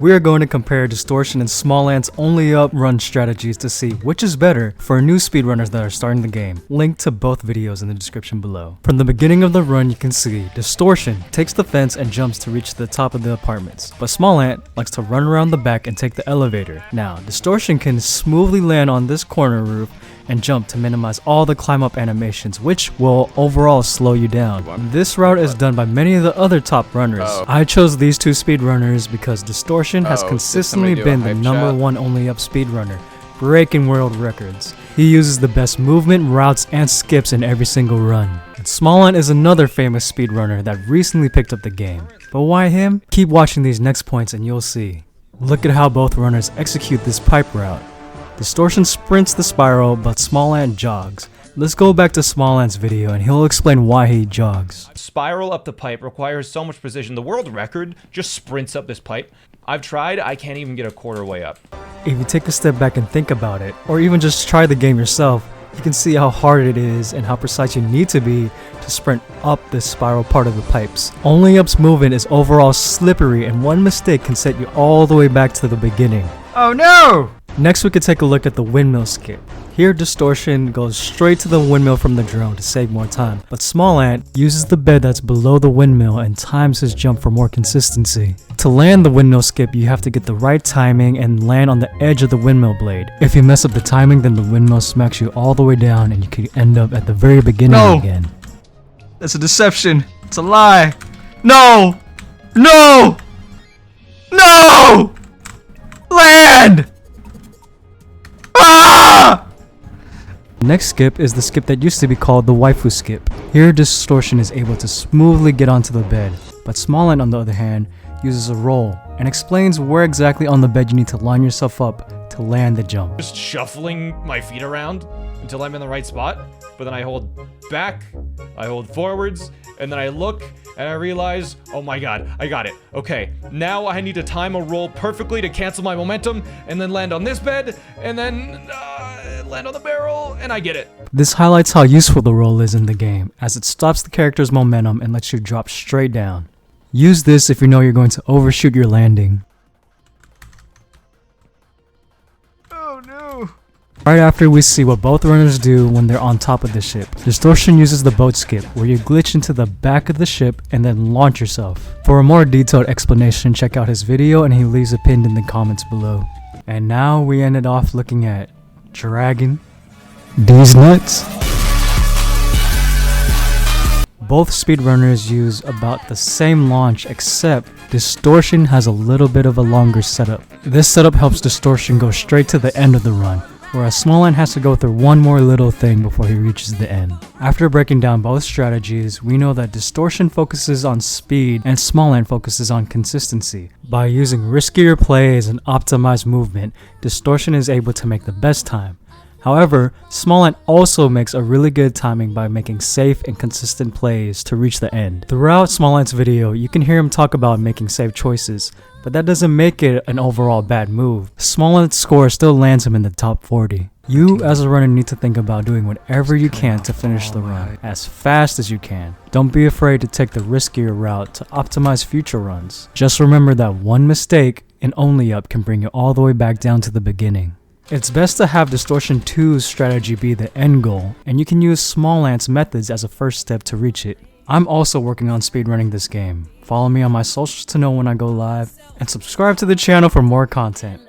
We are going to compare Distortion and Smallant's only up run strategies to see which is better for new speedrunners that are starting the game. Link to both videos in the description below. From the beginning of the run, you can see Distortion takes the fence and jumps to reach the top of the apartments, but Smallant likes to run around the back and take the elevator. Now, Distortion can smoothly land on this corner roof and jump to minimize all the climb up animations, which will overall slow you down. This route is done by many of the other top runners. I chose these two speedrunners because Distortion has consistently been the #1 only up speedrunner, breaking world records. He uses the best movement, routes, and skips in every single run. And Smallant is another famous speedrunner that recently picked up the game. But why him? Keep watching these next points and you'll see. Look at how both runners execute this pipe route. Distortion sprints the spiral, but Smallant jogs. Let's go back to Smallant's video and he'll explain why he jogs. Spiral up the pipe requires so much precision. The world record just sprints up this pipe. I've tried, I can't even get a quarter way up. If you take a step back and think about it, or even just try the game yourself, you can see how hard it is and how precise you need to be to sprint up this spiral part of the pipes. Only up's movement is overall slippery and one mistake can set you all the way back to the beginning. Oh no! Next we could take a look at the windmill skip. Here Distortion goes straight to the windmill from the drone to save more time, but Smallant uses the bed that's below the windmill and times his jump for more consistency. To land the windmill skip, you have to get the right timing and land on the edge of the windmill blade. If you mess up the timing, then the windmill smacks you all the way down and you could end up at the very beginning again. That's a deception. It's a lie. No! No! No! Land! Ah! Next skip is the skip that used to be called the waifu skip. Here Distortion is able to smoothly get onto the bed, but Smallant on the other hand uses a roll and explains where exactly on the bed you need to line yourself up to land the jump. Just shuffling my feet around until I'm in the right spot, but then I hold back, I hold forwards, and then I look and I realize, oh my god, I got it. Okay, now I need to time a roll perfectly to cancel my momentum and then land on this bed and then land on the barrel and I get it. This highlights how useful the roll is in the game, as it stops the character's momentum and lets you drop straight down. Use this if you know you're going to overshoot your landing. Oh no! Right after we see what both runners do when they're on top of the ship. Distortion uses the boat skip, where you glitch into the back of the ship and then launch yourself. For a more detailed explanation, check out his video and he leaves it pinned in the comments below. And now we ended off looking at Dragon these nuts. Both speedrunners use about the same launch, except Distortion has a little bit of a longer setup. This setup helps Distortion go straight to the end of the run, whereas Smallant has to go through one more little thing before he reaches the end. After breaking down both strategies, we know that Distortion focuses on speed and Smallant focuses on consistency. By using riskier plays and optimized movement, Distortion is able to make the best time. However, Smallant also makes a really good timing by making safe and consistent plays to reach the end. Throughout Smallant's video, you can hear him talk about making safe choices, but that doesn't make it an overall bad move. Smallant's score still lands him in the top 40. You as a runner need to think about doing whatever you can to finish the run as fast as you can. Don't be afraid to take the riskier route to optimize future runs. Just remember that one mistake and only up can bring you all the way back down to the beginning. It's best to have Distortion 2's strategy be the end goal, and you can use Smallant's methods as a first step to reach it. I'm also working on speedrunning this game. Follow me on my socials to know when I go live, and subscribe to the channel for more content.